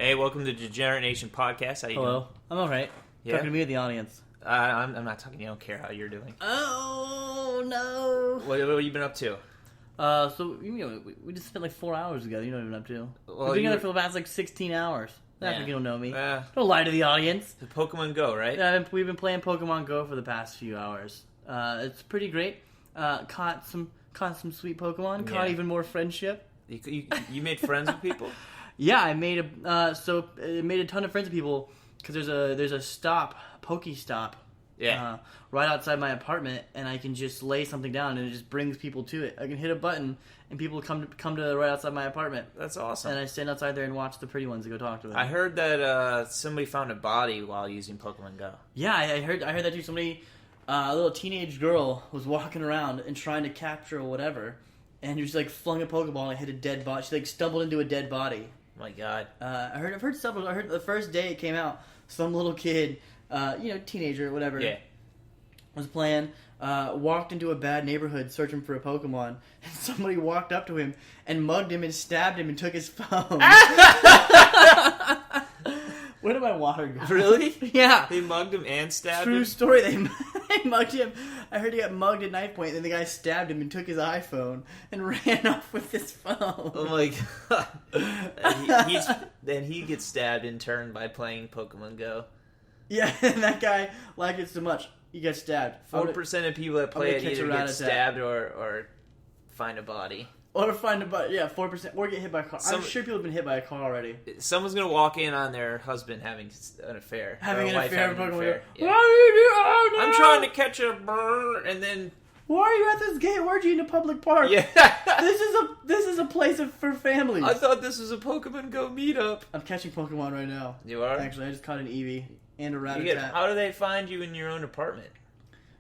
Hey, welcome to Degenerate Nation Podcast. How you doing? I'm alright. Yeah? Talking to me or the audience? I'm not talking. You don't care how you're doing. Oh, no. What have you been up to? We just spent like 4 hours together. You know what I've been up to. Well, We've been together for the past like 16 hours. That's Yeah. like you don't know me. Don't Don't lie to the audience. Pokemon Go, right? We've been playing Pokemon Go for the past few hours. It's pretty great. Caught some sweet Pokemon. Yeah. Caught even more friendship. You made friends with people? Yeah, I made a ton of friends with people because there's a Pokestop. Yeah. Right outside my apartment, and I can just lay something down, and it just brings people to it. I can hit a button, and people come to right outside my apartment. That's awesome. And I stand outside there and watch the pretty ones and go talk to them. I heard that somebody found a body while using Pokemon Go. Yeah, I heard that too. Somebody, a little teenage girl, was walking around and trying to capture whatever, and just like flung a Pokeball and hit a dead body. She like stumbled into a dead body. Oh my God. I've heard several. I heard the first day it came out, some little kid, teenager, whatever. Yeah. Was playing, walked into a bad neighborhood searching for a Pokemon, and somebody walked up to him and mugged him and stabbed him and took his phone. Where did my water go? Really? Yeah. They mugged him and stabbed True him? story. They mugged him. I heard he got mugged at knife point, and then the guy stabbed him and took his iPhone and ran off with his phone. Oh my God. Then he gets stabbed in turn by playing Pokemon Go. Yeah, and that guy liked it so much. He got stabbed. 4% of people that play it catch a either rat get attack. stabbed or find a body. Or find a butt. Yeah, 4%. Or get hit by a car. I'm sure people have been hit by a car already. Someone's gonna walk in on their husband having an affair. Having or an wife affair. having an Pokemon affair. Go. Yeah. What are you doing? Oh, no! I'm trying to catch a bird, and then Why are you at this gay orgy in a public park? yeah. This is a place for families. I thought this was a Pokemon Go meetup. I'm catching Pokemon right now. You are? Actually, I just caught an Eevee and a Rattata. How do they find you in your own apartment?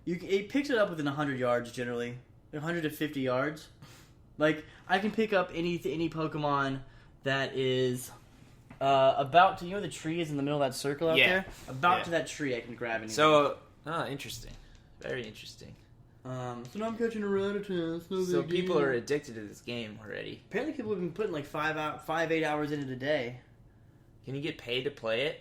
It picks it up within 100 yards generally, 100 to 50 yards. Like I can pick up any Pokemon that is about to the tree is in the middle of that circle out there. About to that tree, I can grab anything. So, interesting, very interesting. So now I'm catching a Rattata. So people are addicted to this game already. Apparently, people have been putting like 8 hours in it a day. Can you get paid to play it?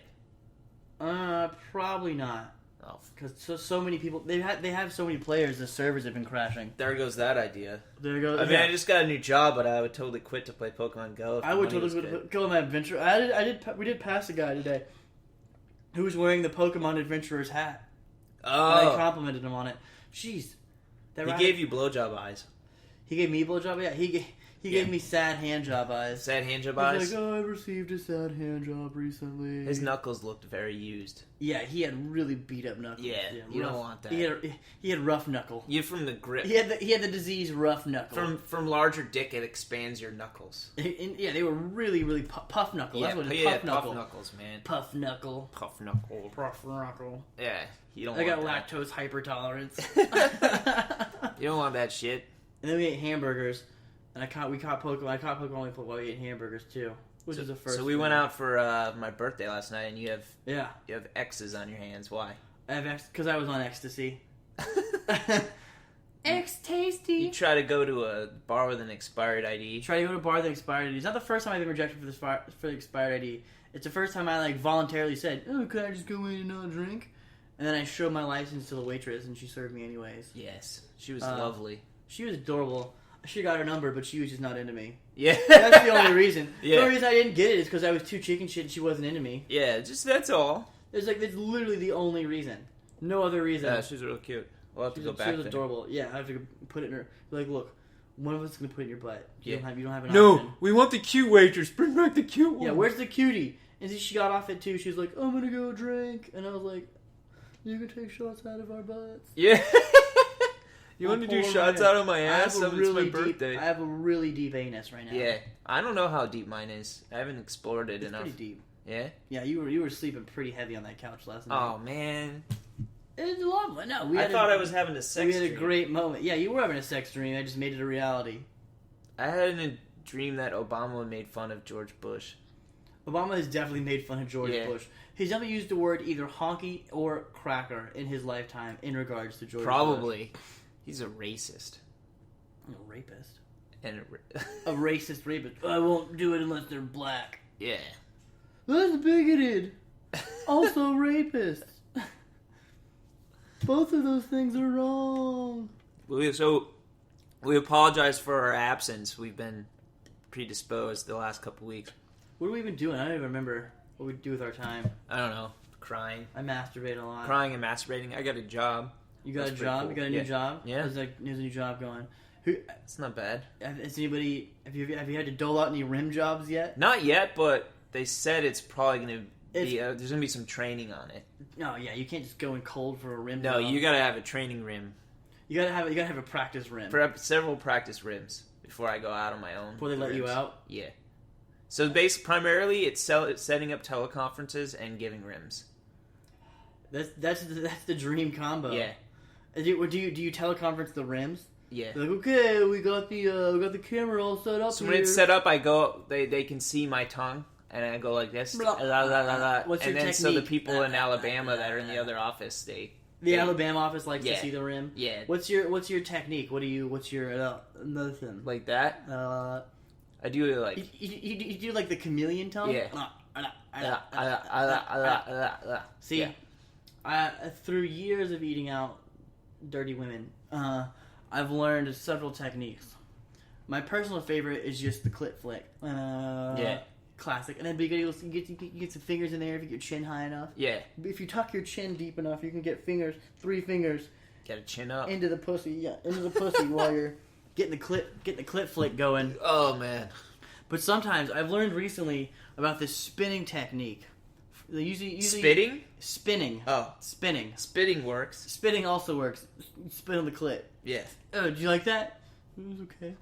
Probably not. Oh, Because so many people they have so many players, the servers have been crashing. there goes that idea. There goes. I mean, I just got a new job, but I would totally quit to play Pokemon Go. If I the would money was totally good. go on my adventure. We did pass a guy today who was wearing the Pokemon Adventurer's hat. And I Oh, complimented him on it. Jeez, he gave you blowjob eyes. He gave me blowjob. Yeah, he gave me sad hand job eyes. Sad hand job He's eyes. like, I received a sad hand job recently. His knuckles looked very used. Yeah, he had really beat up knuckles. Yeah, you don't want that. He had rough knuckle. You from the grip. He had the disease rough knuckle. From larger dick, it expands your knuckles. Yeah, they were really, really puff knuckle. That's what it is. Puff knuckle. Puff knuckles, man. Puff knuckle. Puff knuckle. Puff knuckle. Yeah, you don't. I got want that. lactose hypertolerance. You don't want that shit. And then we ate hamburgers, and we caught Pokemon. I caught Pokemon while we ate hamburgers too, which is the first. So we went out for my birthday last night, and you have X's on your hands. Why? I have because I was on ecstasy. X-tasty. You try to go to a bar with an expired ID. Try to go to a bar that expired ID. It's not the first time I've been rejected for the expired ID. It's the first time I voluntarily said, "Oh, could I just go in and not drink?" And then I showed my license to the waitress, and she served me anyways. Yes, she was lovely. She was adorable. She got her number, but she was just not into me. Yeah, That's the only reason. Yeah. The only reason I didn't get it is because I was too chicken shit and she wasn't into me. Yeah, just that's all. It's literally the only reason. No other reason. Yeah, she's real cute. We'll have to go back She was there. adorable. Yeah, I have to put it in her. Like, look, one of us is gonna put it in your butt. You don't have an No, option. we want the cute waitress. Bring back the cute one. Yeah, where's the cutie? And she got off it too. She was like, "I'm gonna go drink," and I was like, "You can take shots out of our butts." Yeah. You want to do shots out of my ass? It's my birthday. I have a really deep anus right now. Yeah, I don't know how deep mine is. I haven't explored it It's enough. pretty deep. Yeah. Yeah, you were sleeping pretty heavy on that couch last night. Oh man. It's lovely. No, I thought I was having a sex dream. We had a dream. great moment. Yeah, you were having a sex dream. I just made it a reality. I had a dream that Obama made fun of George Bush. Obama has definitely made fun of George Bush. He's definitely used the word either honky or cracker in his lifetime in regards to George Bush. Probably. He's a racist. A rapist. And A racist rapist. I won't do it unless they're black. yeah. That's bigoted. Also rapist. Both of those things are wrong. So, we apologize for our absence. We've been predisposed the last couple weeks. What have we been doing? I don't even remember what we do with our time. I don't know. Crying. I masturbate a lot. Crying and masturbating. I got a job. You got a job? Cool. You got a new job? Yeah. How's a new job going? It's not bad. Has anybody... Have you had to dole out any rim jobs yet? Not yet, but they said it's probably going to be... there's going to be some training on it. No, yeah. You can't just go in cold for a rim job. No, you got to have a training rim. You gotta have a practice rim. Several practice rims before I go out on my own. Before they let you out? Yeah. So primarily it's setting up teleconferences and giving rims. That's the dream combo. Yeah. Do you teleconference the rims? Yeah. They're like, okay, we got the camera all set up. So when it's set up, I go. They can see my tongue, and I go like this. Blah, blah, blah, blah. What's your technique? So the people in Alabama that are in the other office, Alabama office likes to see the rim. Yeah. What's your technique? What's your nothing like that? I do it like you do like the chameleon tongue. Yeah. See, through years of eating out dirty women, I've learned several techniques. My personal favorite is just the clit flick. Classic. And then you get some fingers in there if you get your chin high enough. Yeah. If you tuck your chin deep enough, you can get 3 fingers. Get a chin up. Into the pussy, while you're getting the clit flick going. Oh, man. But sometimes, I've learned recently about this spinning technique. Usually Spitting? Spinning. Oh. Spinning. Spitting works. Spitting also works. Spit on the clit. Yeah. Oh, do you like that? It was okay.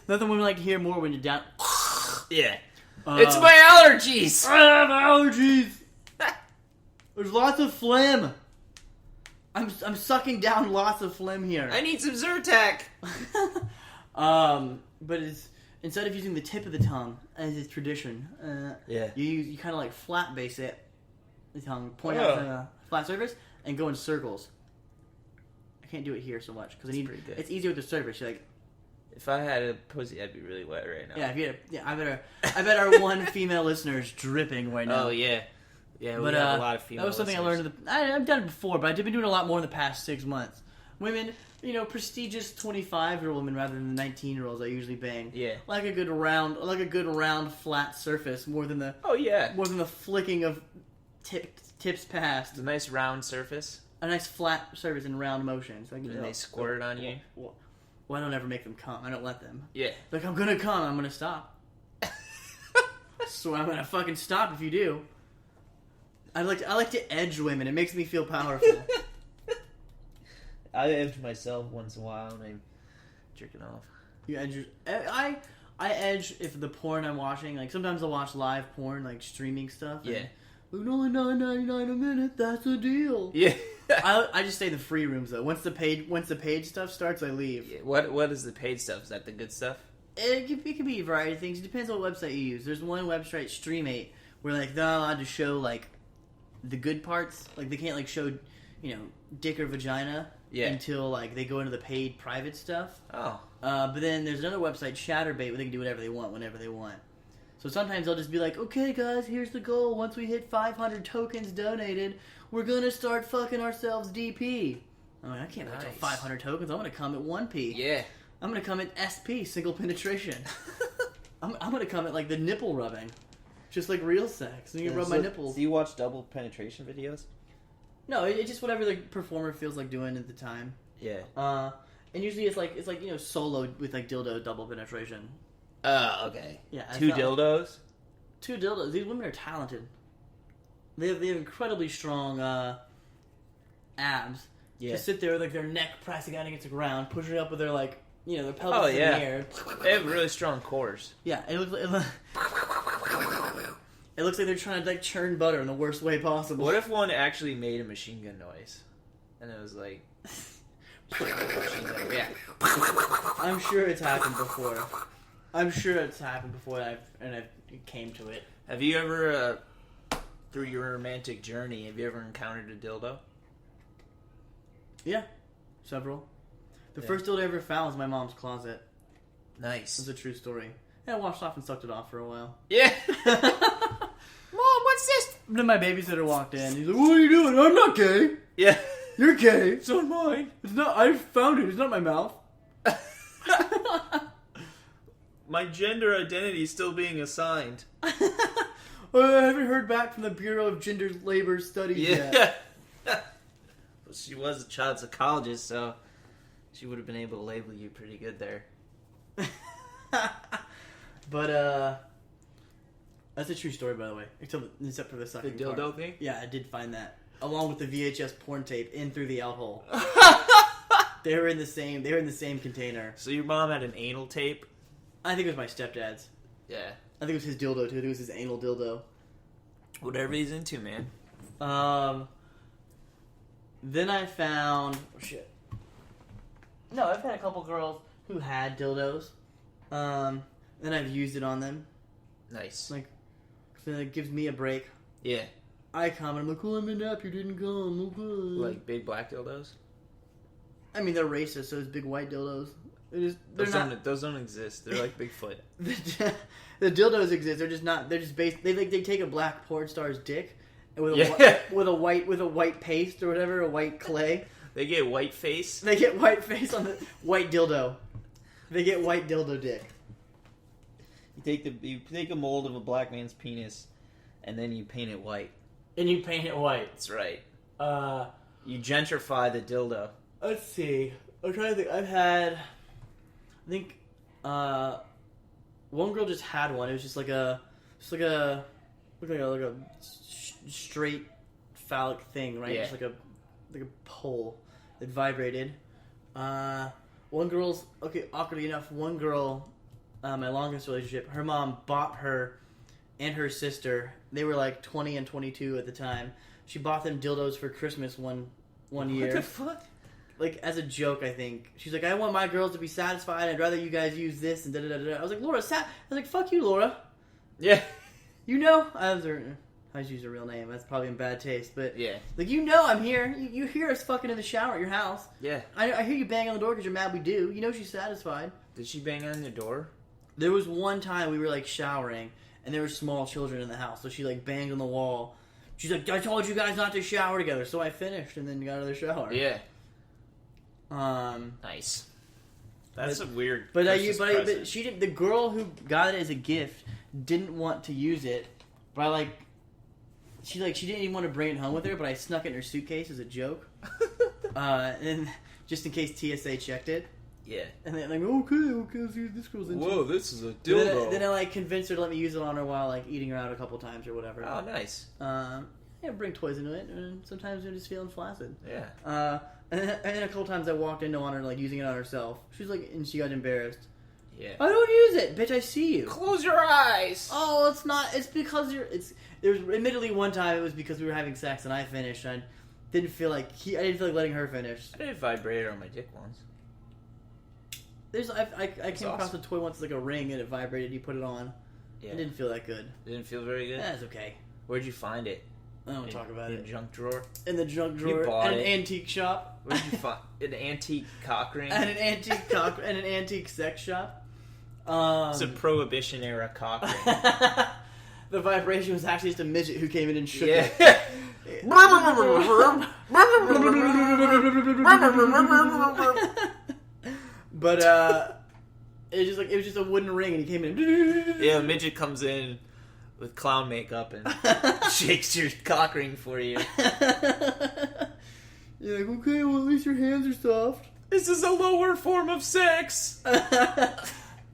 Nothing women like to hear more when you're down. Yeah. It's my allergies! I have allergies! There's lots of phlegm. I'm sucking down lots of phlegm here. I need some Zyrtec! But it's, instead of using the tip of the tongue, as is tradition, you kind of like flat base it, the tongue, point out the flat surface, and go in circles. I can't do it here so much, because it's easier with the surface. You're like, if I had a pussy, I'd be really wet right now. Yeah, I bet our one female listener is dripping right now. Oh, yeah. Yeah, we have a lot of female That was something listeners. I learned. I've done it before, but I've been doing it a lot more in the past 6 months. Women, prestigious 25-year-old women rather than the 19-year-olds I usually bang. Yeah. Like a good round flat surface more than the flicking of tips past. A nice round surface. A nice flat surface in round motions. Like, and they squirt it on you. Well, I don't ever make them come. I don't let them. Yeah. Like, I'm gonna come. I'm gonna stop. So I'm gonna fucking stop if you do. I like to edge women. It makes me feel powerful. I edge myself once in a while when I'm jerking off. You edge I edge if the porn I'm watching, like sometimes I'll watch live porn, like streaming stuff. Yeah. Like, only $9.99 a minute. That's a deal. Yeah. I just stay in the free rooms though. Once the paid stuff starts, I leave. Yeah. What is the paid stuff? Is that the good stuff? It could be a variety of things. It depends on what website you use. There's one website, Stream8, where like they're not allowed to show like the good parts. Like they can't like show, dick or vagina until like they go into the paid private stuff. Oh. But then there's another website, Chatterbait, where they can do whatever they want whenever they want. So sometimes they'll just be like, okay guys, here's the goal. Once we hit 500 tokens donated, we're gonna start fucking ourselves DP. I'm like, I can't wait till 500 tokens. I'm gonna come at 1p. Yeah. I'm gonna come at SP, single penetration. I'm gonna come at like the nipple rubbing. Just like real sex. And you rub my nipples. Do you watch double penetration videos? No, it's just whatever the performer feels like doing at the time. Yeah. And usually it's like solo with like dildo double penetration. Okay. Yeah. Two dildos? Two dildos. These women are talented. They have incredibly strong abs. Yeah. Just sit there with like their neck pressing out against the ground, pushing it up with their like their pelvis in the air. They have really strong cores. Yeah, it looks like they're trying to like churn butter in the worst way possible. What if one actually made a machine gun noise? And it was like yeah. I'm sure it's happened before. And I came to it. Have you ever through your romantic journey, have you ever encountered a dildo? Yeah. Several. The first dildo I ever found was in my mom's closet. Nice. It's a true story. And I washed off and sucked it off for a while. Yeah. Mom, what's this? Then my babysitter walked in. He's like, "What are you doing? I'm not gay. Yeah. You're gay. It's not mine. It's not. I found it. It's not my mouth." My gender identity is still being assigned. I haven't heard back from the Bureau of Gender Labor Studies yet. Well, she was a child psychologist, so she would have been able to label you pretty good there. But that's a true story, by the way. Except for the The sucking dildo part. thing? Yeah, I did find that, along with the VHS porn tape in through the out hole. They were in the same container. So your mom had an anal tape? I think it was my stepdad's. Yeah. I think it was his dildo too. I think it was his anal dildo. Whatever he's into, man. Then I found shit. No, I've had a couple girls who had dildos. Then I've used it on them. Nice. Like, so it gives me a break. Yeah. I come and I'm like, "Oh, I'm a nap. You didn't come. Okay." Like big black dildos? I mean, they're racist, so it's big white dildos. Those don't exist. They're like Bigfoot. The dildos exist. They're just not. They're just based. They take a black porn star's dick and with a white paste or whatever, a white clay. They get white face. They get white face on the white dildo. They get white dildo dick. You take a mold of a black man's penis, and then you paint it white. And you paint it white. That's right. You gentrify the dildo. Let's see. I'm trying to think. I think one girl just had one. It was just like a straight phallic thing, right? Yeah. Just like a pole that vibrated. One girl's awkwardly enough, one girl, my longest relationship, her mom bought her and her sister. They were like 20 and 22 at the time. She bought them dildos for Christmas one year. What the fuck? Like, as a joke, I think. She's like, "I want my girls to be satisfied. I'd rather you guys use this," and da-da-da-da. I was like, "Laura, I was like, fuck you, Laura. Yeah. You know," I just used her real name. That's probably in bad taste, but... Yeah. Like, you know I'm here. You hear us fucking in the shower at your house. Yeah. I hear you bang on the door because you're mad we do. You know she's satisfied. Did she bang on the door? There was one time we were, like, showering, and there were small children in the house, so she, like, banged on the wall. She's like, "I told you guys not to shower together," so I finished and then got out of the shower. Yeah. Nice. That's a weird. But she didn't. The girl who got it as a gift didn't want to use it. But she didn't even want to bring it home with her. But I snuck it in her suitcase as a joke, and just in case TSA checked it. Yeah. And then okay, let's use this girl's into. Whoa, this is a dildo. Then I convinced her to let me use it on her while eating her out a couple times or whatever. Oh, nice. Bring toys into it, and sometimes you're just feeling flaccid. Yeah. And then a couple times I walked into on her using it on herself. She was like, and she got embarrassed. Yeah. "I don't use it, bitch. I see you." Close your eyes. Oh, it's not. It's because there was admittedly one time it was because we were having sex and I finished. And I didn't feel like letting her finish. I did vibrator on my dick once. I came across a toy once, like a ring, and it vibrated. You put it on. Yeah. It didn't feel that good. Didn't feel very good. That's okay. Where'd you find it? I don't talk about in it. The junk drawer. In the junk drawer. You bought at an it. antique shop. Where'd you find an antique cock ring? At an antique sex shop. It's a Prohibition era cock ring. The vibration was actually just a midget who came in and shook Yeah. it. But it was just a wooden ring, and he came in. Yeah, a midget comes in with clown makeup and shakes your cock ring for you. You're like, "Okay, well, at least your hands are soft." This is a lower form of sex.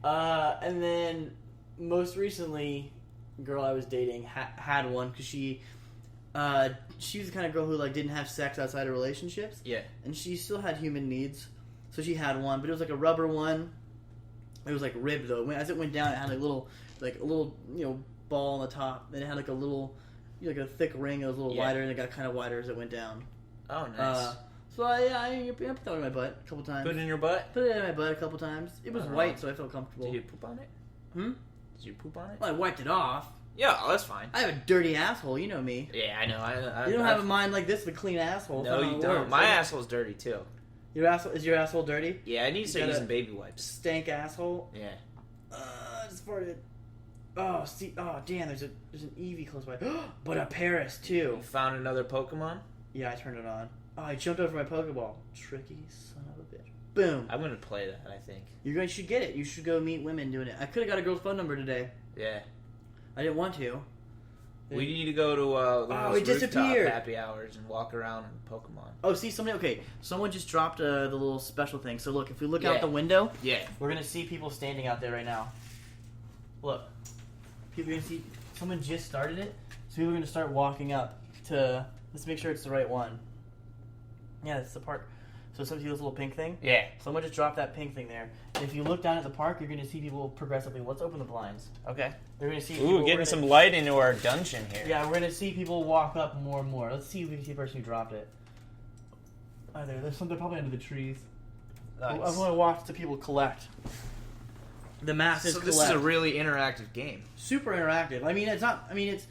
And then most recently, a girl I was dating had one because she was the kind of girl who didn't have sex outside of relationships. Yeah. And she still had human needs, so she had one, but it was like a rubber one. It was ribbed though. As it went down, it had a little ball on the top. Then it had a little, a thick ring. It was a little wider, and it got kind of wider as it went down. Oh, nice. So I put that in my butt a couple times. Put it in your butt? Put it in my butt a couple times. It was white, so I felt comfortable. Did you poop on it? Hmm? Did you poop on it? Well, I wiped it off. Yeah, that's fine. I have a dirty asshole. You know me. Yeah, I know. You don't have a mind like this with a clean asshole. No, you don't. My asshole's dirty too. Is your asshole dirty? Yeah, I need to start using baby wipes. Stank asshole. Yeah. just farted. Oh, see, oh damn, there's an Eevee close by. But a Paris too. You found another Pokemon? Yeah, I turned it on. Oh, I jumped over my Pokeball. Tricky son of a bitch. Boom. I'm gonna play that, I think. You guys should get it. You should go meet women doing it. I could have got a girl's phone number today. Yeah. I didn't want to. We need to go to it disappeared. happy hours and walk around Pokemon. Oh, see, someone just dropped the little special thing. So look, if we look out the window, we're gonna see people standing out there right now. Look, people are gonna see. Someone just started it, so people are gonna start walking up to. Let's make sure it's the right one. Yeah, it's the park. So some see this little pink thing? Yeah. Someone just dropped that pink thing there. And if you look down at the park, you're gonna see people progressively. Let's open the blinds. Okay. They're gonna see. Ooh, getting some light into our dungeon here. Yeah, we're gonna see people walk up more and more. Let's see if we can see the person who dropped it. Oh, there's some. They're probably under the trees. Nice. I want to watch the people collect. The masses collect. So this is a really interactive game. Super interactive. I mean, it's not. I mean, it's.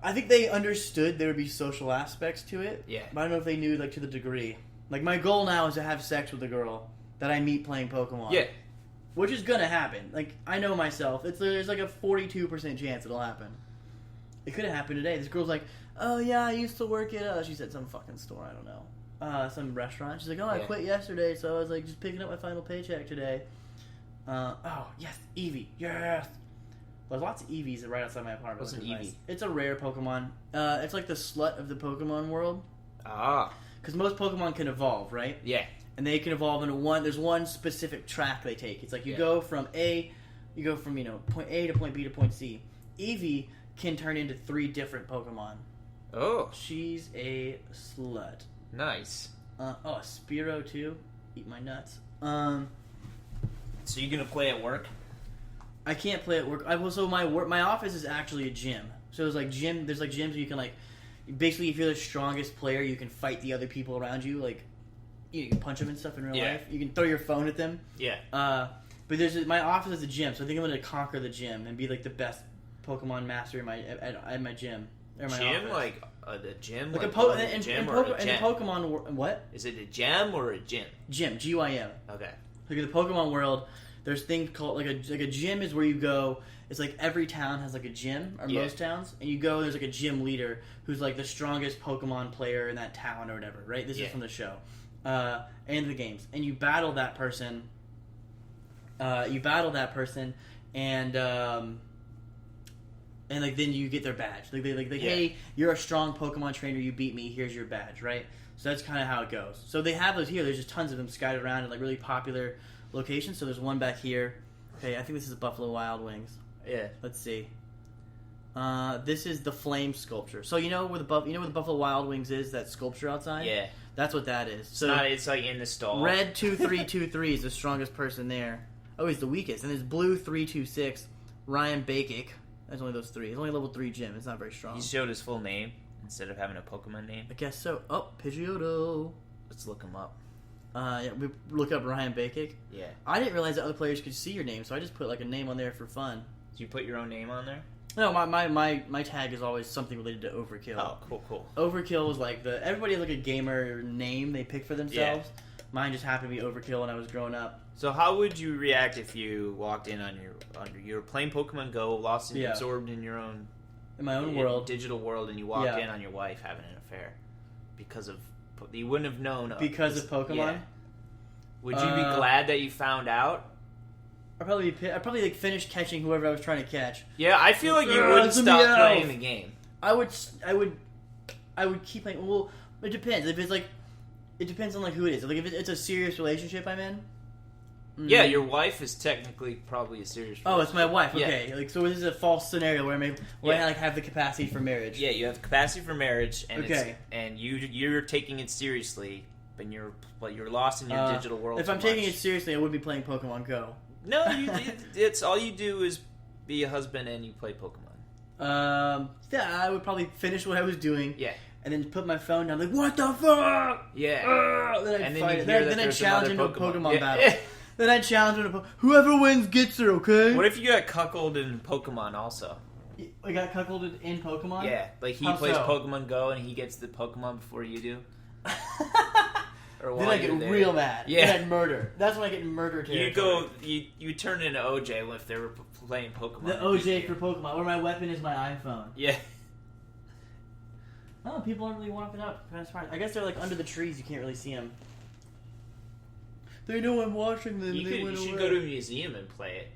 I think they understood there would be social aspects to it. Yeah. But I don't know if they knew to the degree. Like my goal now is to have sex with a girl that I meet playing Pokemon. Yeah. Which is gonna happen. Like I know myself. There's like a 42% chance it'll happen. It could have happened today. This girl's like, "Oh yeah, I used to work at she said some fucking store. I don't know, some restaurant." She's like, "Oh, I quit yesterday, so I was like just picking up my final paycheck today." Oh yes, Eevee, yes. There's lots of Eevees right outside my apartment. What's an Eevee? Nice. It's a rare Pokemon. It's like the slut of the Pokemon world. Ah. Because most Pokemon can evolve, right? Yeah. And they can evolve into one. There's one specific track they take. It's like you go from point A to point B to point C. Eevee can turn into 3 different Pokemon. Oh. She's a slut. Nice. A Spearow too. Eat my nuts. So you gonna play at work? I can't play at work. My office is actually a gym. So there's gyms where you can basically if you're the strongest player, you can fight the other people around you. Like you can punch them and stuff in real life. You can throw your phone at them. Yeah. But my office is a gym, so I think I'm going to conquer the gym and be like the best Pokemon master at my gym. Or my gym, office. like a gym, like like a Pokemon a in the Pokemon what? Is it a gem or a gym? Gym, GYM. Okay. Like in the Pokemon world, there's things called like a gym is where you go. It's like every town has like a gym, or most towns, and you go. There's like a gym leader who's like the strongest Pokemon player in that town or whatever. Right? This is from the show, and the games, and you battle that person. And like then you get their badge. Like hey, you're a strong Pokemon trainer. You beat me. Here's your badge. Right? So that's kind of how it goes. So they have those here. There's just tons of them scattered around in like really popular locations. So there's one back here. Okay, I think this is Buffalo Wild Wings. Yeah. Let's see. This is the flame sculpture. So you know where the Buffalo Wild Wings is? That sculpture outside. Yeah. That's what that is. So it's like in the stall. Red 2323 is the strongest person there. Oh, he's the weakest. And there's Blue 326, Ryan Bakic. That's only those 3. It's only level 3 gym. It's not very strong. He showed his full name instead of having a Pokemon name. I guess so. Oh, Pidgeotto. Let's look him up. We look up Ryan Bakic. Yeah. I didn't realize that other players could see your name, so I just put like a name on there for fun. Do you put your own name on there? No, my tag is always something related to Overkill. Oh, cool. Overkill is like everybody has like a gamer name they pick for themselves. Yeah. Mine just happened to be Overkill when I was growing up. So how would you react if you walked in on your playing Pokemon Go, lost and absorbed in your own my own world, digital world, and you walked in on your wife having an affair because of you wouldn't have known because of Pokemon? Yeah. Would you be glad that you found out? I'd probably like finish catching whoever I was trying to catch. Yeah, I feel like you wouldn't stop playing the game. I would keep playing. Well, it depends. If it's like, it depends on like who it is. Like if it's a serious relationship I'm in. Yeah, your wife is technically probably a serious relationship. Oh, it's my wife. Okay, yeah. Like so this is a false scenario where I like have the capacity for marriage. Yeah, you have the capacity for marriage, and and you're taking it seriously, but you're lost in your digital world. If I'm taking it seriously, I would be playing Pokemon Go. No, it's all you do is be a husband and you play Pokemon. Yeah, I would probably finish what I was doing. Yeah. And then put my phone down, like, what the fuck? Yeah. Then I'd fight it. Then I'd challenge into a Pokemon battle. Yeah. Then I'd challenge into whoever wins gets her, okay? What if you got cuckolded in Pokemon also? I got cuckolded in Pokemon? Yeah, like he plays Pokemon Go and he gets the Pokemon before you do. Then I get real mad. Yeah. Then I'd murder. That's when I get murdered. You turn into OJ if they were playing Pokemon. The OJ for Pokemon, where my weapon is my iPhone. Yeah. Oh, people aren't really walking up. Kind of smart. I guess they're like under the trees. You can't really see them. They know I'm watching them. You should go to a museum and play it.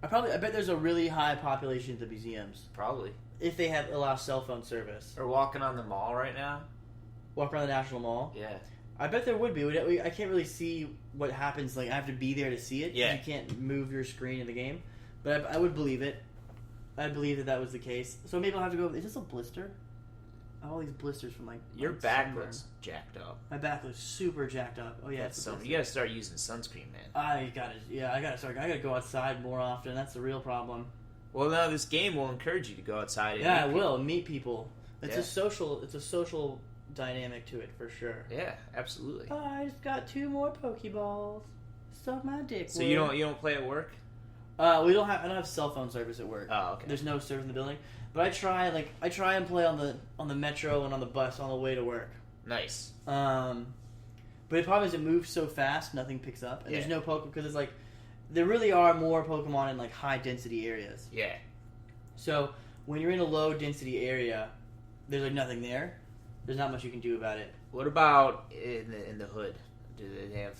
I bet there's a really high population at the museums. Probably. If they allow cell phone service. Or walking on the mall right now. Walk around the National Mall? Yeah. I bet there would be. I can't really see what happens. Like, I have to be there to see it. Yeah. You can't move your screen in the game. But I would believe it. I believe that was the case. So maybe I'll have to go. Is this a blister? I have all these blisters from like. Your back looks jacked up. My back looks super jacked up. Oh yeah, you gotta start using sunscreen, man. I gotta go outside more often. That's the real problem. Well, now this game will encourage you to go outside. And yeah, it will meet people. It's Yeah. It's a social dynamic to it for sure. Yeah, absolutely. Oh, I just got 2 more Pokeballs. Suck my dick. So you don't play at work? I don't have cell phone service at work. Oh, okay. There's no service in the building. But I try and play on the metro and on the bus on the way to work. Nice. But the problem is it moves so fast, nothing picks up, and there's no Pokemon because it's like there really are more Pokemon in like high density areas. Yeah. So when you're in a low density area, there's like nothing there. There's not much you can do about it. What about in the hood? Do they have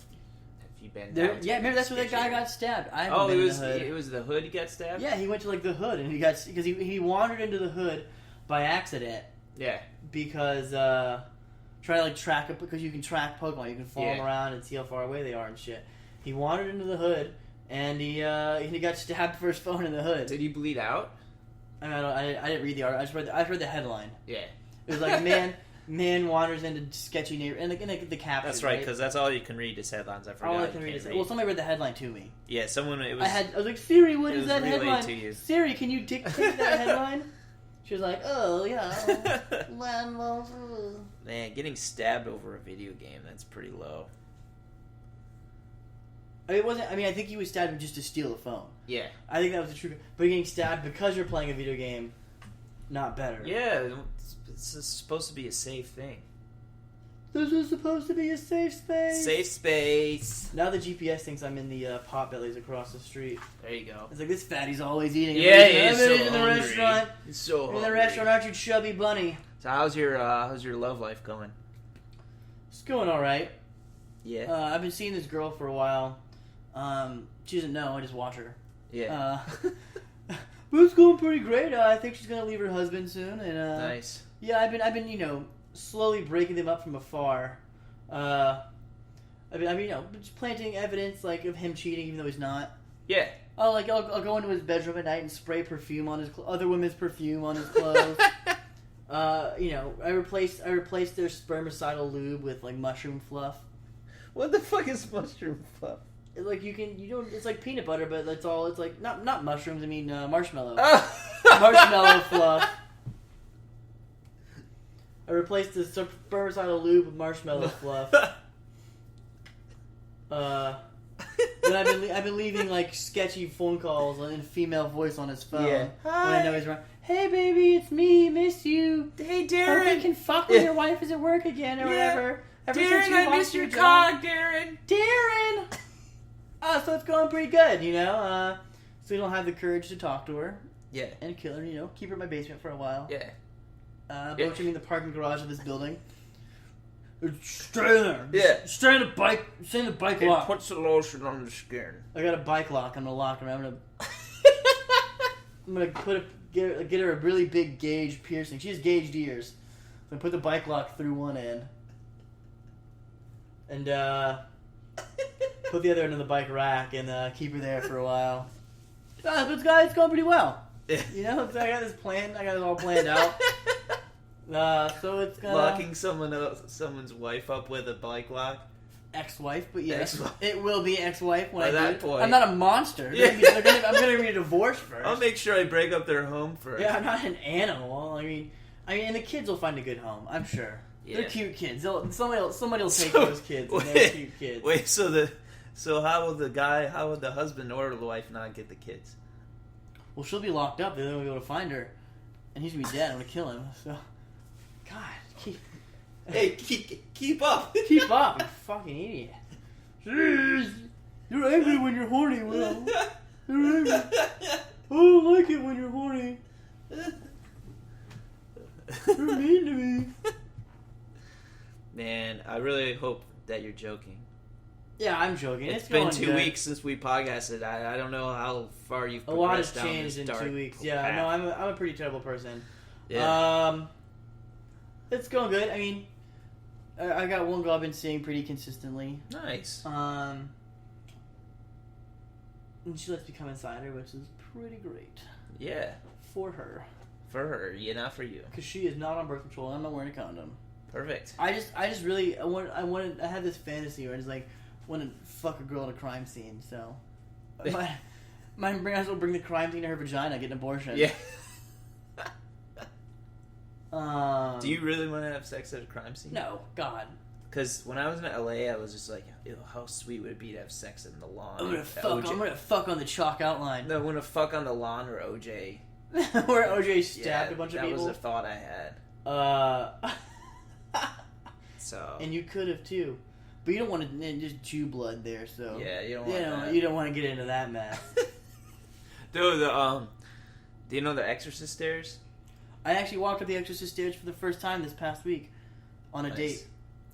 you been? Yeah, remember that's where that guy got stabbed. I haven't Oh, been it in was the hood. it was the hood he got stabbed. Yeah, he went to like the hood and because he wandered into the hood by accident. Yeah. Because try to like track it because you can track Pokemon. You can follow them around and see how far away they are and shit. He wandered into the hood and he got stabbed for his phone in the hood. Did he bleed out? I mean, I didn't read the article. I just read the headline. Yeah. It was like man wanders into sketchy neighbor and the caption. That's right, because that's all you can read is headlines. I forgot. All I can read is well, somebody read the headline to me. Yeah, someone. It was. I was like, Siri, what is that relayed headline? to you. Siri, can you dictate that headline? She was like, oh yeah, Man, getting stabbed over a video game—that's pretty low. It wasn't. I mean, I think he was stabbed just to steal the phone. Yeah. I think that was the truth. But getting stabbed because you're playing a video game, not better. Yeah, it's supposed to be a safe thing. This is supposed to be a safe space. Safe space. Now the GPS thinks I'm in the Potbellies across the street. There you go. It's like, this fatty's always eating. Yeah, he's so in the hungry. restaurant. He's so hungry. In the restaurant, aren't you, chubby bunny? So how's your love life going? It's going all right. Yeah. I've been seeing this girl for a while. She doesn't know. I just watch her. Yeah. But it's going pretty great. I think she's gonna leave her husband soon. And Nice. yeah, I've been slowly breaking them up from afar. I've been just planting evidence like of him cheating, even though he's not. Yeah. I'll go into his bedroom at night and spray perfume on his other women's perfume on his clothes. I replaced their spermicidal lube with like mushroom fluff. What the fuck is mushroom fluff? It's like it's like peanut butter, but it's like not mushrooms. I mean marshmallow. Marshmallow fluff. I replaced the spermicidal lube with marshmallow fluff. Then I've been leaving like sketchy phone calls in female voice on his phone. Yeah. When I know he's wrong. Hey baby, it's me. Miss you. Hey Hope Darren. you can fuck when your wife is at work again or whatever. Ever since Darren, you I lost missed your job. cock, Darren. Darren. So it's going pretty good, So we don't have the courage to talk to her Yeah. and kill her. Keep her in my basement for a while. Yeah. Boach me in the parking garage of this building. Stay there. Yeah. Stay in the bike. Stay in the bike lock. Put some lotion on the skin. I got a bike lock. I'm gonna lock her. I'm gonna get her a really big gauge piercing. She has gauged ears. So I'm gonna put the bike lock through one end, and put the other end in the bike rack and keep her there for a while. But it's going pretty well. So I got this plan. I got it all planned out. So it's gonna Locking someone's wife up with a bike lock. Ex-wife, but yes, Ex-wife. it will be ex-wife when By I that do. point. I'm not a monster. Yeah. I'm gonna be a divorce first. I'll make sure I break up their home first. Yeah, I'm not an animal. I mean, and the kids will find a good home. I'm sure. Yeah. They're cute kids. Somebody will take those kids. And they're cute kids. Wait, so how will the husband or the wife not get the kids? Well, she'll be locked up. They're not gonna be able to find her, and he's gonna be dead. I'm gonna kill him. So, God, Keep up. keep up, you fucking idiot. Jeez, you're angry when you're horny, Will. You're angry. I don't like it when you're horny. You're mean to me. Man, I really hope that you're joking. Yeah, I'm joking. It's going been 2 good. weeks since we podcasted. I don't know how far you've A lot has progressed down changed this in dark 2 weeks. path. Yeah, no, I'm a pretty terrible person. Yeah. It's going good. I mean, I got one girl I've been seeing pretty consistently. Nice. And she lets me come inside her, which is pretty great. Yeah. For her. For her, yeah, not for you. Because she is not on birth control and I'm not wearing a condom. Perfect. I just really, I had this fantasy where I just like, want to fuck a girl in a crime scene, so. Might as well bring the crime scene to her vagina, get an abortion. Yeah. Do you really want to have sex at a crime scene? No, God. Because when I was in LA, I was just like, ew, how sweet would it be to have sex in the lawn? I'm gonna fuck on the chalk outline. No, I'm gonna fuck on the lawn where OJ. Where OJ stabbed a bunch of people? That was a thought I had. So. And you could have too. But you don't want to just Jew blood there, so. Yeah, you don't want that. You don't want to get into that mess. Dude, do you know the Exorcist stairs? I actually walked up the Exorcist stairs for the first time this past week on a date.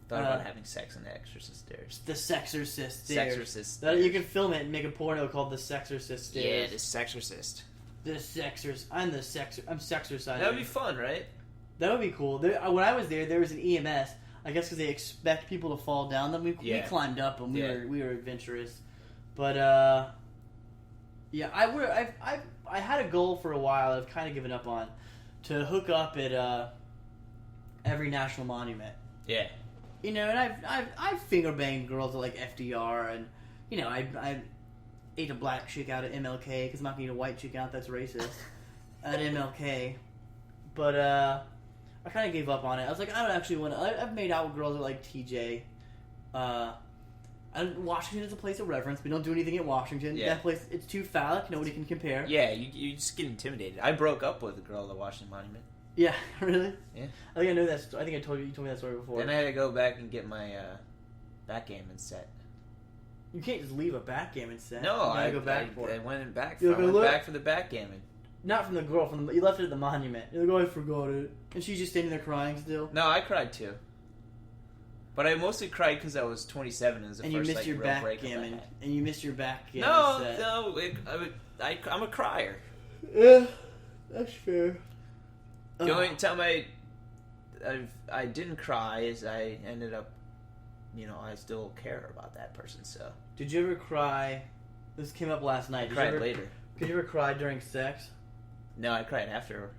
Thought about having sex on the Exorcist stairs. The Sexorcist stairs. Sexorcist stairs. You can film it and make a porno called the Sexorcist stairs. Yeah, the Sexorcist. The Sexorcist. I'm Sexorcising. That would be fun, right? That would be cool. When I was there was an EMS. I guess because they expect people to fall down them. We climbed up and we were adventurous. But yeah, I had a goal for a while. I've kind of given up on to hook up at every national monument. Yeah. You know, and I've finger banged girls at like FDR, and you know I ate a black chick out at MLK because I'm not gonna eat a white chick out. That's racist at MLK. But I kind of gave up on it. I was like, I don't actually want to. I've made out with girls at like TJ. And Washington is a place of reverence. We don't do anything at Washington. Yeah. That place, it's too phallic. Nobody can compare. Yeah, you just get intimidated. I broke up with a girl at the Washington Monument. Yeah, really? Yeah. I think I know that. I think you told me that story before. Then I had to go back and get my backgammon set. You can't just leave a backgammon set. No, I go back for it. I went back. I went back for the backgammon. Not from the girl. You left it at the monument. You're like, oh, I forgot it, and she's just standing there crying still. No, I cried too. But I mostly cried because I was 27 and it was the and first you missed your real breakup I backgammon. had. And you missed your backgammon set. No, I'm a crier. Yeah, that's fair. The only time I didn't cry is I ended up, I still care about that person. So did you ever cry? This came up last night. I cried later. Did you ever cry during sex? No, I cried after.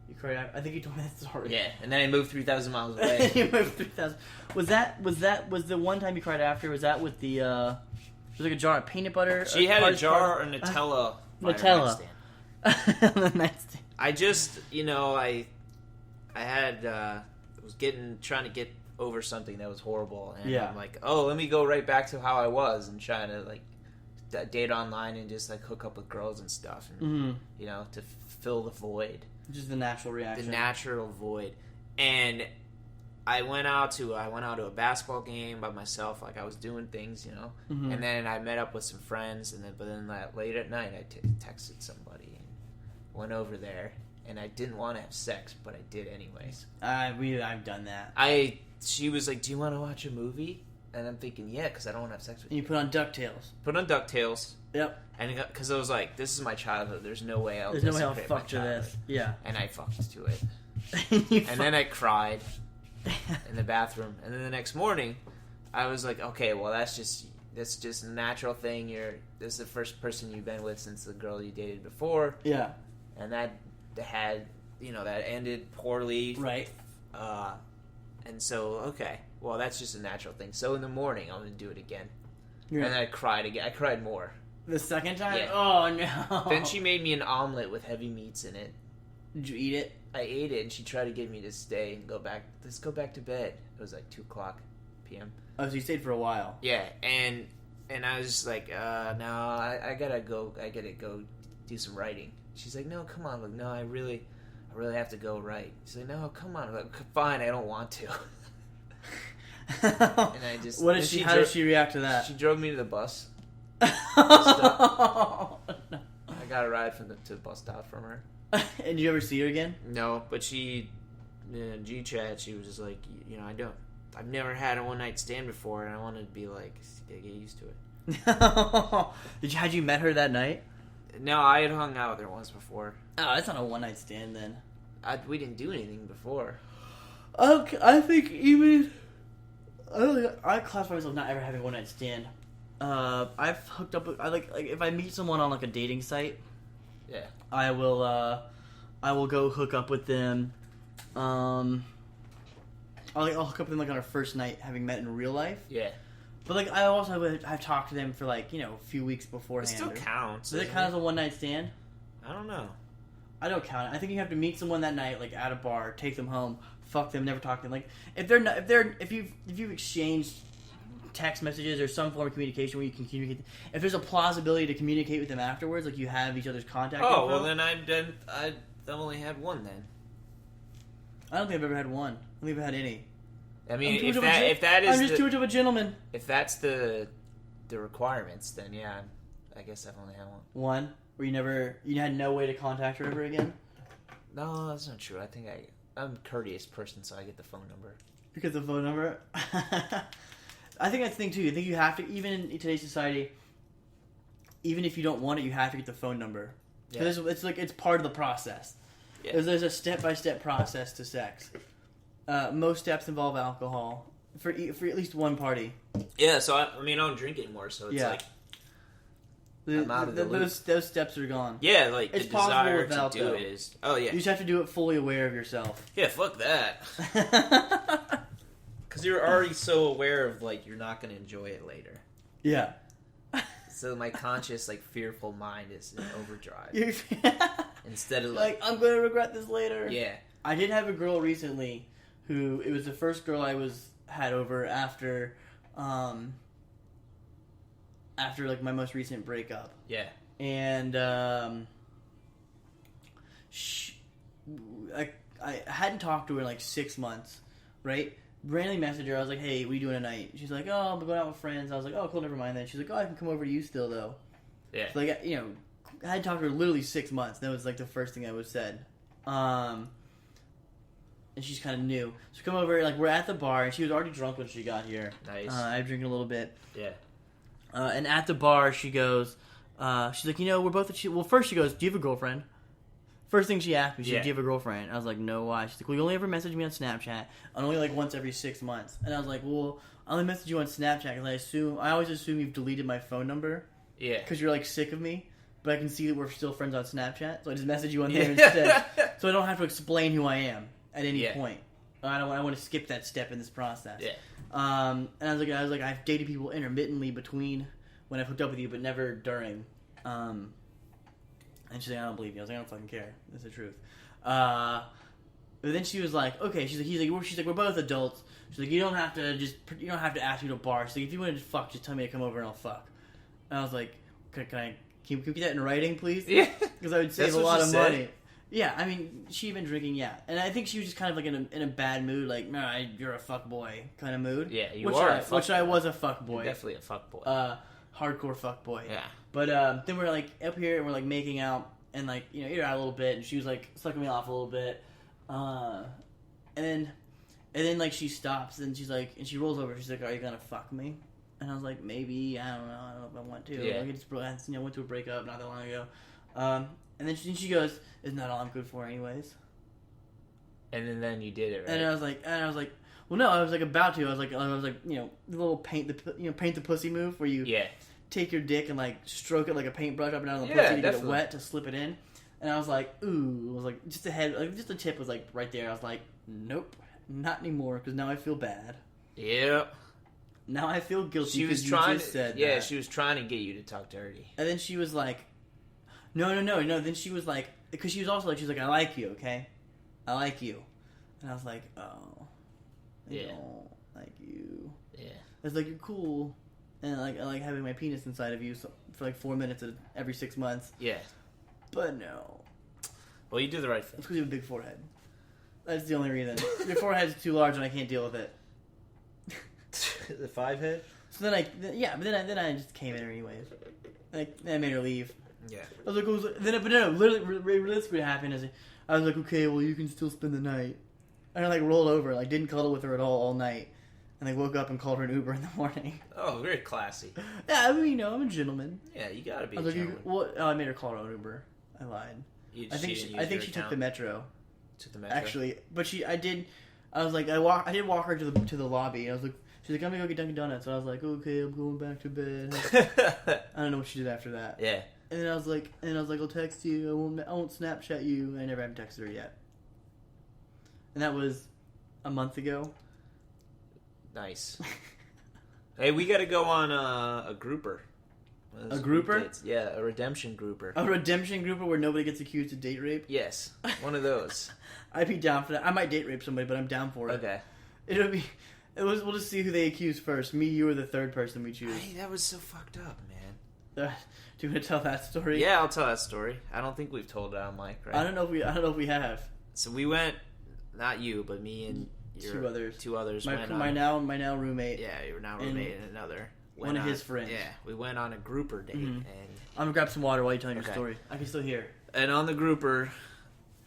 You cried after? I think you told me that story. Yeah, and then I moved 3,000 miles away. You moved 3,000. Was the one time you cried after? Was that with the? Was like a jar of peanut butter. She had a jar of Nutella. Nutella. On the nightstand. I just, I was trying to get over something that was horrible, and I'm like, oh, let me go right back to how I was, and trying to like date online and just like hook up with girls and stuff, and to fill the void, just the natural reaction, the natural void. And I went out to a basketball game by myself, like I was doing things, and then I met up with some friends, but then late at night I texted somebody and went over there. And I didn't want to have sex, but I did anyways. I've done that. She was like, "Do you want to watch a movie?" And I'm thinking, "Yeah," because I don't want to have sex with you. And you put on DuckTales. Put on DuckTales. Yep. And because I was like, "This is my childhood. There's no way I'll fuck to this." Yeah. And I fucked to it. And then I cried in the bathroom. And then the next morning, I was like, "Okay, well that's just a natural thing. This is the first person you've been with since the girl you dated before." Yeah. And that ended poorly, right? And so well that's just a natural thing. So in the morning I'm gonna do it again, Yeah. and then I cried again. I cried more the second time. Yeah. Oh no! Then she made me an omelet with heavy meats in it. Did you eat it? I ate it, and she tried to get me to stay and go back. Let's go back to bed. It was like 2:00 p.m. Oh, so you stayed for a while. Yeah, and I was just like, no, I gotta go. I gotta go do some writing. She's like, no, come on. I'm like, no, I really have to go write. She's like, no, come on. I'm like, fine, I don't want to. And I just... How did she react to that? She drove me to the bus. Oh, no. I got a ride to the bus stop from her. And did you ever see her again? No, but she, in G-Chat, she was just like, I've never had a one-night stand before, and I wanted to be like, get used to it. Had you met her that night? No, I had hung out with her once before. Oh, that's not a one-night stand then. We didn't do anything before. Okay, I think even... I classify myself not ever having a one-night stand. I've hooked up with... like if I meet someone on, like, a dating site... Yeah. I will go hook up with them. I'll hook up with them, like, on our first night, having met in real life. Yeah. But, like, I also I've talked to them for, like, a few weeks beforehand. It still counts. Does it count as a one-night stand? I don't know. I don't count it. I think you have to meet someone that night, like, at a bar, take them home, fuck them, never talk to them. Like, if you've exchanged text messages or some form of communication where you can communicate, if there's a plausibility to communicate with them afterwards, like you have each other's contact info. Well then I've only had one then. I don't think I've ever had one. I don't think I've had any. I mean, if that is I'm just too much of a gentleman. If that's the requirements, then yeah, I guess I've only had one. One where you had no way to contact her ever again. No, that's not true. I think I'm a courteous person, so I get the phone number. Because the phone number. I think that's the thing too. I think you have to, even in today's society, even if you don't want it, you have to get the phone number. Yeah. It's part of the process. Yeah. There's a step-by-step process to sex. Most steps involve alcohol for at least one party. Yeah, so I don't drink anymore, so it's like I'm out of the loop. Those steps are gone. Yeah, like it's the desire without, to do it is. Oh yeah, you just have to do it fully aware of yourself. Yeah, fuck that. Because you're already so aware of, like, you're not going to enjoy it later. Yeah. So my conscious, like, fearful mind is in overdrive. Instead of, like, I'm going to regret this later. Yeah. I did have a girl recently who, it was the first girl I had over after, like, my most recent breakup. Yeah. And, I hadn't talked to her in, like, 6 months, right? Randomly messaged her. I was like, "Hey, what are you doing tonight?" She's like, "Oh, I'm going out with friends." I was like, "Oh, cool, never mind then." She's like, "Oh, I can come over to you still, though." Yeah. So, like, I hadn't talked to her literally 6 months. That was like the first thing I was said. And she's kind of new. So come over. Like, we're at the bar, and she was already drunk when she got here. Nice. I'm drinking a little bit. Yeah. And at the bar, she goes, she's like, we're both. Well, first she goes, "Do you have a girlfriend?" First thing she asked me, she said, "Do you have a girlfriend?" I was like, "No, why?" She's like, "Well, you only ever message me on Snapchat, and only like once every 6 months." And I was like, "Well, I only message you on Snapchat because I always assume you've deleted my phone number. Yeah. Because you're like sick of me, but I can see that we're still friends on Snapchat, so I just message you on there instead, so I don't have to explain who I am at any point. I want to skip that step in this process." Yeah. And I was like, I've dated people intermittently between when I've hooked up with you, but never during. And she's like, "I don't believe you." I was like, "I don't fucking care. That's the truth." But then she was like, "Okay." She's like, "We're both adults." She's like, you don't have to ask me to a bar. She's like, "If you want to fuck, just tell me to come over and I'll fuck." And I was like, Can we get that in writing, please?" Yeah. Because I would save a lot of money. Yeah, I mean, she had been drinking, yeah. And I think she was just kind of like in a bad mood, like, "Nah, you're a fuck boy" kind of mood. Yeah, you are a fuck boy. Which I was a fuck boy. You're definitely a fuck boy. Hardcore fuck boy. Yeah. But then we're like up here and we're like making out and like, you're out a little bit, and she was like sucking me off a little bit. And then like she stops and she's like, and she rolls over, she's like, "Are you gonna fuck me?" And I was like, "Maybe, I don't know if I want to." Yeah. Like, I just went through a breakup not that long ago. And then she goes, "Isn't that all I'm good for anyways?" And then you did it, right? And I was like, well, no, I was like about to. I was like, the little paint the pussy move where you take your dick and like stroke it like a paintbrush up and down on the pussy to get it wet to slip it in. And I was like, ooh, I was like, just the head, like just the tip was like right there. I was like, nope, not anymore, because now I feel bad. Yep. Now I feel guilty. She was trying to, she was trying to get you to talk dirty. And then she was like, no. Then she was like, because she was also like, she's like, "I like you, okay? I like you." And I was like, "Oh, I don't like you." Yeah. It's like, "You're cool, and I like having my penis inside of you for like 4 minutes every 6 months." Yeah. But no. Well, you did the right thing. It's because you have a big forehead. That's the only reason. Your forehead's too large and I can't deal with it. The 5 head? So then I just came in her anyways. Like, then I made her leave. Yeah. I was like, but no, literally, realistically, what happened is I was like, okay, well, you can still spend the night. And I like rolled over, like didn't cuddle with her at all night, and I woke up and called her an Uber in the morning. Oh, very classy. Yeah, I mean, I'm a gentleman. Yeah, you gotta be. I was like, I made her call her own Uber. I lied. I think she took the metro. Took the metro. Actually, but I did walk her to the lobby. I was like, she's like, I'm gonna go get Dunkin' Donuts. So I was like, okay, I'm going back to bed. I don't know what she did after that. Yeah. And then I was like, I'll text you. I won't Snapchat you. I never haven't texted her yet. And that was a month ago. Nice. Hey, we got to go on a grouper. A grouper? Yeah, a redemption grouper. A redemption grouper where nobody gets accused of date rape? Yes, one of those. I'd be down for that. I might date rape somebody, but I'm down for it. Okay. We'll just see who they accuse first. Me, you, or the third person we choose. Hey, that was so fucked up, man. Do you want to tell that story? Yeah, I'll tell that story. I don't think we've told it on mic, right? I don't know if we have. So we went, not you, but me and two others. My now roommate. Yeah, your now roommate and another. One of his friends. Yeah, we went on a grouper date, and I'm gonna grab some water while you're telling your story. I can still hear. And on the grouper,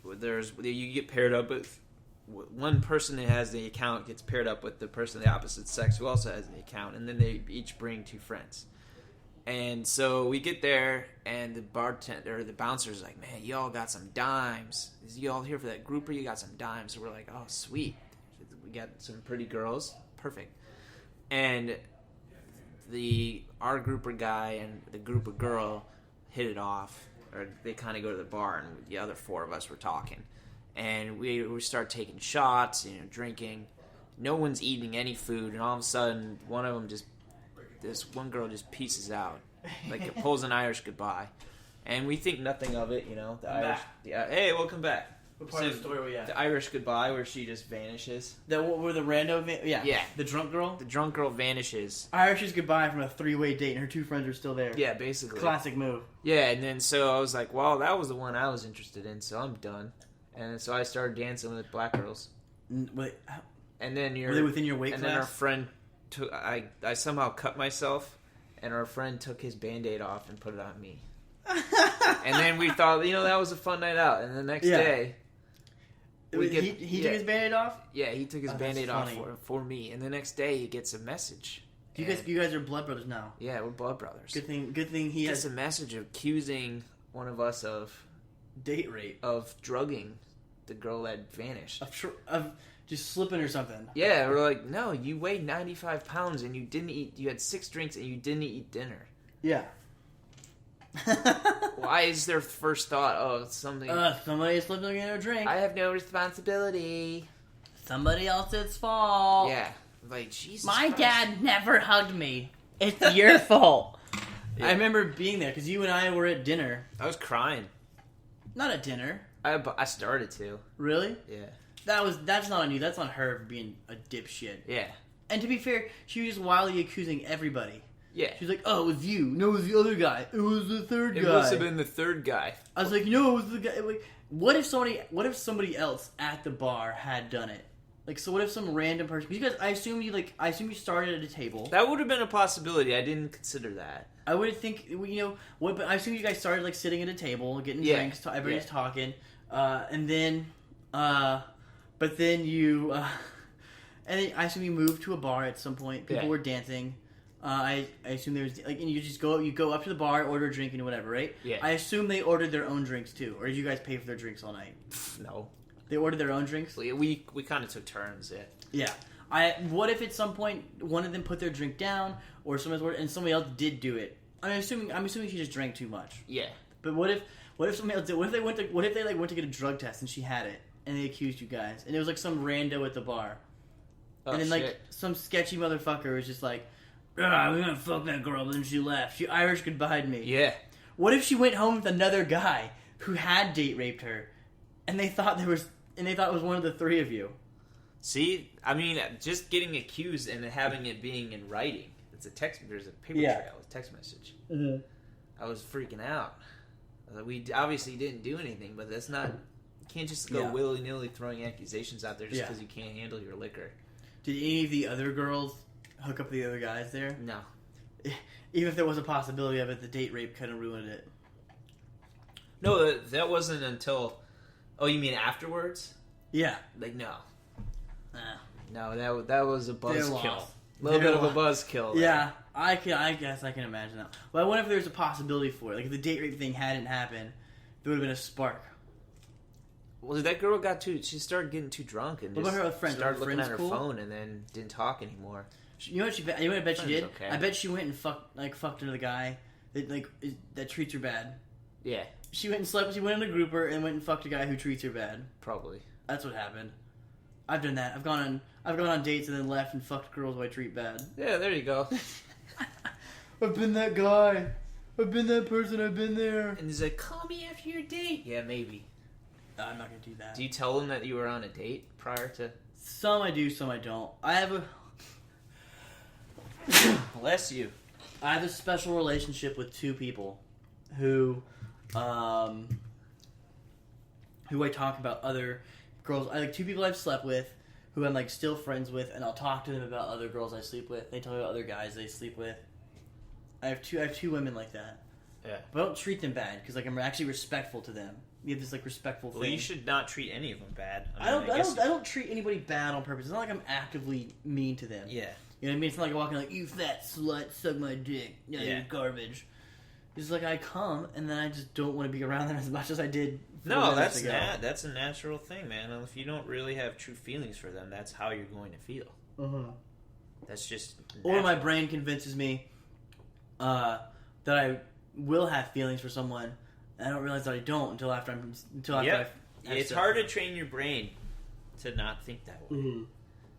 you get paired up with one person that has the account gets paired up with the person of the opposite sex who also has the account, and then they each bring two friends. And so we get there, and the bouncer's like, "Man, y'all got some dimes. Is you all here for that grouper? You got some dimes." So we're like, "Oh, sweet. We got some pretty girls. Perfect." And our grouper guy and the grouper girl hit it off, or they kind of go to the bar, and the other four of us were talking, and we start taking shots, drinking. No one's eating any food, and all of a sudden, this one girl just pieces out, like it pulls an Irish goodbye, and we think nothing of it, The Irish, hey, welcome back. What part of the story were we at? The Irish goodbye, where she just vanishes. Were the rando? Yeah. The drunk girl. The drunk girl vanishes. Irish's goodbye from a 3-way date, and her two friends are still there. Yeah, basically. Classic move. Yeah, and then so I was like, well, that was the one I was interested in, so I'm done. And so I started dancing with black girls. Wait, and then were they within your weight class? And then our friend took. I somehow cut myself, and our friend took his Band-Aid off and put it on me. And then we thought, that was a fun night out. And the next day. He took his Band-Aid off? Yeah, he took his Band-Aid off for me. And the next day, he gets a message. You guys are blood brothers now. Yeah, we're blood brothers. Good thing he gets a message accusing one of us of date rape, of drugging the girl that vanished, of just slipping or something. Yeah, we're like, no, you weighed 95 pounds and you didn't eat. You had 6 drinks and you didn't eat dinner. Yeah. Why is their first thought, somebody slipped in a drink? I have no responsibility. Somebody else's fault. Yeah. Like, Jesus My Christ. dad never hugged me. It's your fault. Yeah. I remember being there because you and I were at dinner. I was crying. Not at dinner. I started to. Really? Yeah. That's not on you. That's on her for being a dipshit. Yeah. And to be fair, she was just wildly accusing everybody. Yeah. She was like, "Oh, it was you. No, it was the other guy. It was the third guy. It must have been the third guy." I was like, "No, it was the guy." Like, what if somebody else at the bar had done it? Like, so what if some random person? Because I assume you started at a table. That would have been a possibility. I didn't consider that. I would think, but I assume you guys started like sitting at a table, getting drinks. Everybody's talking, and then you, and then I assume you moved to a bar at some point. People were dancing. I assume there was and you just go up to the bar, order a drink and whatever, right? Yeah. I assume they ordered their own drinks too, or did you guys pay for their drinks all night? No. They ordered their own drinks? We kind of took turns, yeah. Yeah. What if at some point one of them put their drink down, or somebody else did do it? I'm assuming she just drank too much. Yeah. But what if somebody else did? What if they went to get a drug test and she had it and they accused you guys and it was like some rando at the bar, and then like some sketchy motherfucker was just like, we're gonna fuck that girl, but then she left. She Irish goodbye'd me. Yeah. What if she went home with another guy who had date raped her, and they thought it was one of the three of you? See, I mean, just getting accused and having it being in writing. It's a text. There's a paper trail, a text message. Mm-hmm. I was freaking out. We obviously didn't do anything, but that's not. You can't just go willy nilly throwing accusations out there just because you can't handle your liquor. Did any of the other girls hook up with the other guys there? No. Even if there was a possibility of it, the date rape kind of ruined it. No, that wasn't until. Oh, you mean afterwards? Yeah. Like no. Nah. No, that was a buzzkill. A little They're bit of a lost. buzzkill. Yeah, I guess I can imagine that. But I wonder if there's a possibility for it. Like if the date rape thing hadn't happened, there would have been a spark. Well, that girl got she started getting too drunk and what just about her friends? started looking friends at her cool? phone and then didn't talk anymore. You know what you know what I bet she did? Okay. I bet she went and fucked another guy that treats her bad. Yeah, She went and slept. She went in a grouper and went and fucked a guy who treats her bad. probably. That's what happened. I've done that. I've gone on dates and then left and fucked girls who I treat bad. Yeah, there you go. I've been that guy. I've been that person. I've been there. And he's like, "Call me after your date." Yeah, maybe. I'm not gonna do that. Do you tell them that you were on a date prior to? Some I do, some I don't. I have Bless you. I have a special relationship with two people who I talk about other girls. I like two people I've slept with who I'm like still friends with, and I'll talk to them about other girls I sleep with. They tell me about other guys they sleep with. I have two women like that. Yeah. But I don't treat them bad because like I'm actually respectful to them. We have this like respectful thing. Well, you should not treat any of them bad. I don't treat anybody bad on purpose. It's not like I'm actively mean to them. Yeah. You know what I mean? It's not like walking like, you fat slut, suck my dick. Yeah, Yeah. you're garbage. It's like I come and then I just don't want to be around them as much as I did. No, that's a natural thing, man. If you don't really have true feelings for them, that's how you're going to feel. That's just natural. Or my brain convinces me that I will have feelings for someone, and I don't realize that I don't until after it's hard to train your brain to not think that way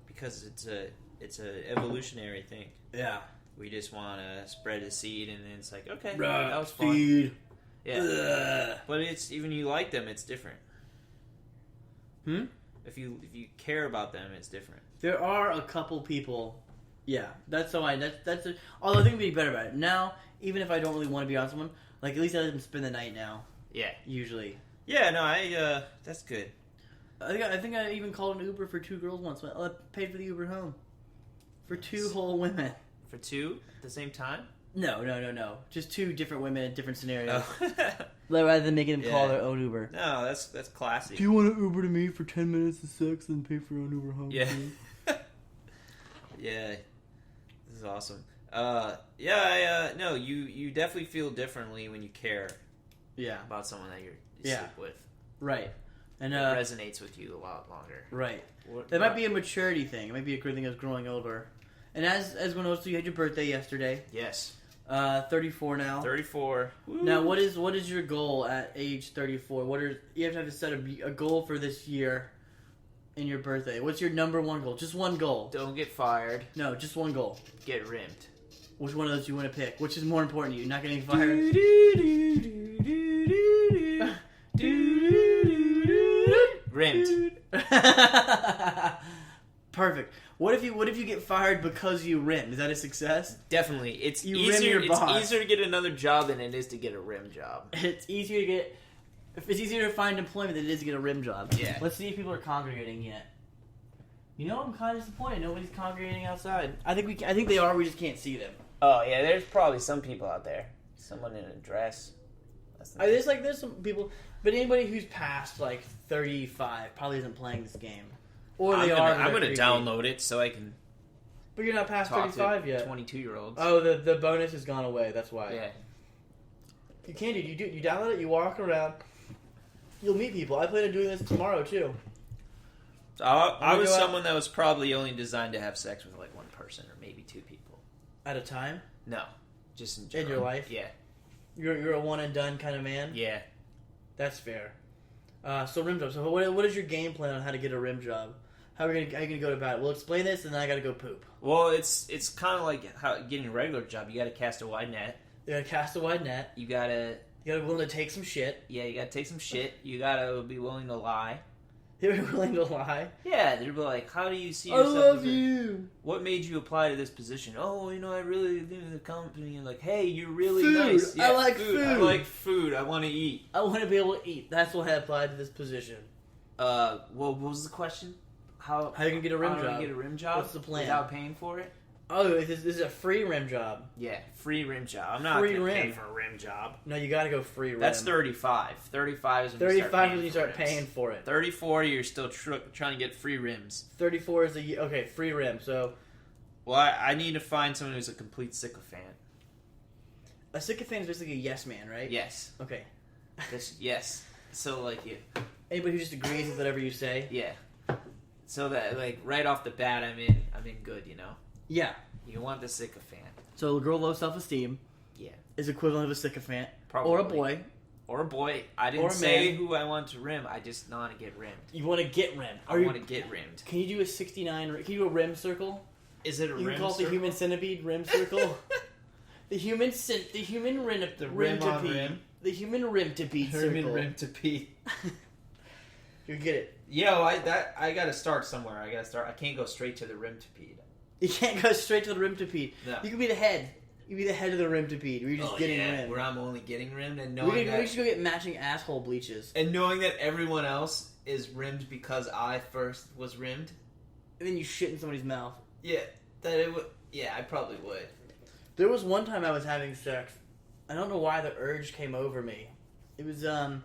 because it's a evolutionary thing. Yeah. We just want to spread a seed, and then it's like, okay, Right. that was fun. Seed. Yeah. Ugh. But it's even you like them, it's different. If you care about them, it's different. There are a couple people. Yeah, that's how that's it. Although I think we'd be better about it now. Even if I don't really want to be on someone, like at least I let them spend the night now. Yeah. Usually. Yeah. No. That's good. I think I even called an Uber for two girls once. I paid for the Uber home for two whole women. For two at the same time? No. Just two different women in different scenarios. Oh. Rather than making them call their own Uber. No, that's classy. Do you want to Uber to me for 10 minutes of sex and pay for your own Uber home? Yeah. Yeah. This is awesome. No, you definitely feel differently when you care about someone that you sleep with. Right. And it resonates with you a lot longer. Right. That might be a maturity thing. It might be a good thing as growing older. And as one knows, you had your birthday yesterday. Yes. 34 now. 34. Woo. Now, what is your goal at age 34? You have to set a goal for this year in your birthday. What's your number one goal? Just one goal. Don't get fired. No, just one goal. Get rimmed. Which one of those do you want to pick? Which is more important to you? Not getting fired? Rimmed. Perfect. What if you get fired because you rimmed? Is that a success? Definitely. It's you easier. Rim your boss. It's easier to get another job than it is to get a rim job. It's easier to find employment than it is to get a rim job. Yeah. Let's see if people are congregating yet. You know, I'm kind of disappointed. Nobody's congregating outside. I think they are. We just can't see them. Oh yeah, there's probably some people out there. Someone in a dress. There's some people, but anybody who's past like 35 probably isn't playing this game. Or I'm gonna download it so I can. But you're not past 35 yet. 22-year-olds. Oh, the bonus has gone away. That's why. Yeah. You can you download it. You walk around. You'll meet people. I plan on doing this tomorrow too. I was someone that was probably only designed to have sex with like one person or maybe two people at a time. No, just in general. In your life. Yeah. You're a one and done kind of man. Yeah. That's fair. So rim job. So what is your game plan on how to get a rim job? How are you gonna go about it? We'll explain this, and then I gotta go poop. Well, it's kind of like how getting a regular job. You gotta cast a wide net. You gotta cast a wide net. You gotta be willing to take some shit. Yeah, you gotta take some shit. You gotta be willing to lie. You're willing to lie? Yeah, they'll be like, how do you see yourself? I love you. What made you apply to this position? Oh, I really think the company. Like, hey, you're really food. nice. Yeah, I like food. I like food. I want to eat. I want to be able to eat. That's why I applied to this position. Well, what was the question? How you gonna get a rim job? Get a rim job? What's the plan? Without paying for it? Oh, this is a free rim job. Yeah, free rim job. I'm not Free gonna pay rim. for a rim job. No, you gotta go free rim. That's 35. 35 is when 35 is when you start start paying for it. 34, you're still trying to get free rims. 34 is okay, free rim. So, Well, I need to find someone who's a complete sycophant. a sycophant is basically a yes man, right? Yes. Okay. Yes. So, like, you. Anybody who just agrees with whatever you say. Yeah. So that, like, right off the bat, I'm in good, you know? Yeah. You want the sycophant. So a girl low self-esteem. Yeah. Is equivalent of a sycophant. Probably. Or a boy. Or a boy. I didn't say who I want to rim. I just want to get rimmed. You want to get rimmed. I want to get rimmed. Can you do a 69? Can you do a rim circle? Is it a you rim call it circle? the human centipede rim circle. the human rim the rim on rim. rim. The human rimtipede circle. Human rimtipede. You get it. Yo, I gotta start somewhere. I can't go straight to the rimtipede. You can't go straight to the rimtipede. No. You can be the head. You can be the head of the rimtipede. Where you're just getting rimmed. Where I'm only getting rimmed and We should go get matching asshole bleaches. and knowing that everyone else is rimmed because I first was rimmed. And then you shit in somebody's mouth. Yeah, that it would. Yeah, I probably would. There was one time I was having sex. I don't know why the urge came over me. It was the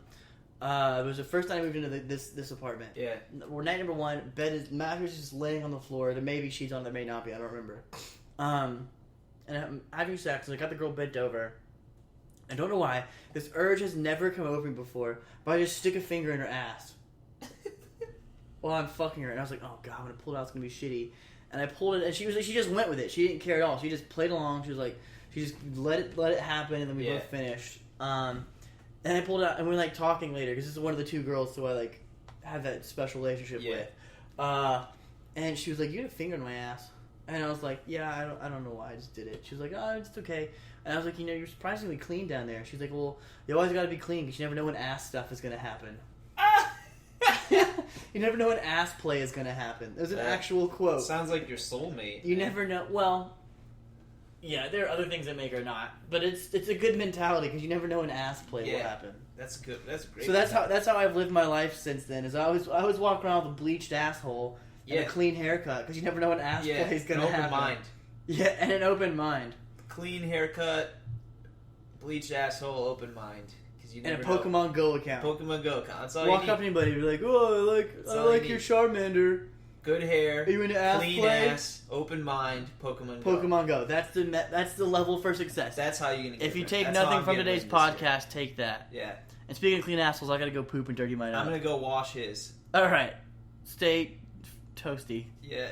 first time I moved into this apartment. Yeah. Night number one, mattress is just laying on the floor. There may be sheets on, there may not be. I don't remember. And I'm having sex, and I got the girl bent over. I don't know why. This urge has never come over me before, but I just stick a finger in her ass while I'm fucking her, and I was like, "Oh God, I'm gonna pull it out. It's gonna be shitty." And I pulled it, and she just went with it. She didn't care at all. She just played along. She was like, she just let it happen, and then we both finished. And I pulled it out, and we were like talking later because this is one of the two girls who I like have that special relationship with. And she was like, "You had a finger in my ass," and I was like, "Yeah, I don't know why I just did it." She was like, "Oh, it's okay." And I was like, "You're surprisingly clean down there." She's like, "Well, you always got to be clean because you never know when ass stuff is gonna happen." You never know when ass play is gonna happen. There's an actual quote. Sounds like your soulmate. You never know. Well, yeah, there are other things that make her not, but it's a good mentality because you never know when ass play will happen. That's good. That's great. So that's how I've lived my life since then. Is I always walk around with a bleached asshole and a clean haircut because you never know when ass play is gonna happen. Open mind. Yeah, and an open mind. Clean haircut, bleached asshole, open mind. You and a Pokemon Go account. Pokemon Go account. That's all Walk you need. up to anybody and be like, "Oh, I like your Charmander." Good hair. Are you into ass clean play? Ass, open mind, Pokemon Go. Pokemon Go. That's the level for success. That's how you're gonna get If you rid. take That's nothing from today's podcast, take that. Yeah. And speaking of clean assholes, I gotta go poop and dirty my nose. I'm gonna go wash his. Alright. Stay toasty. Yeah.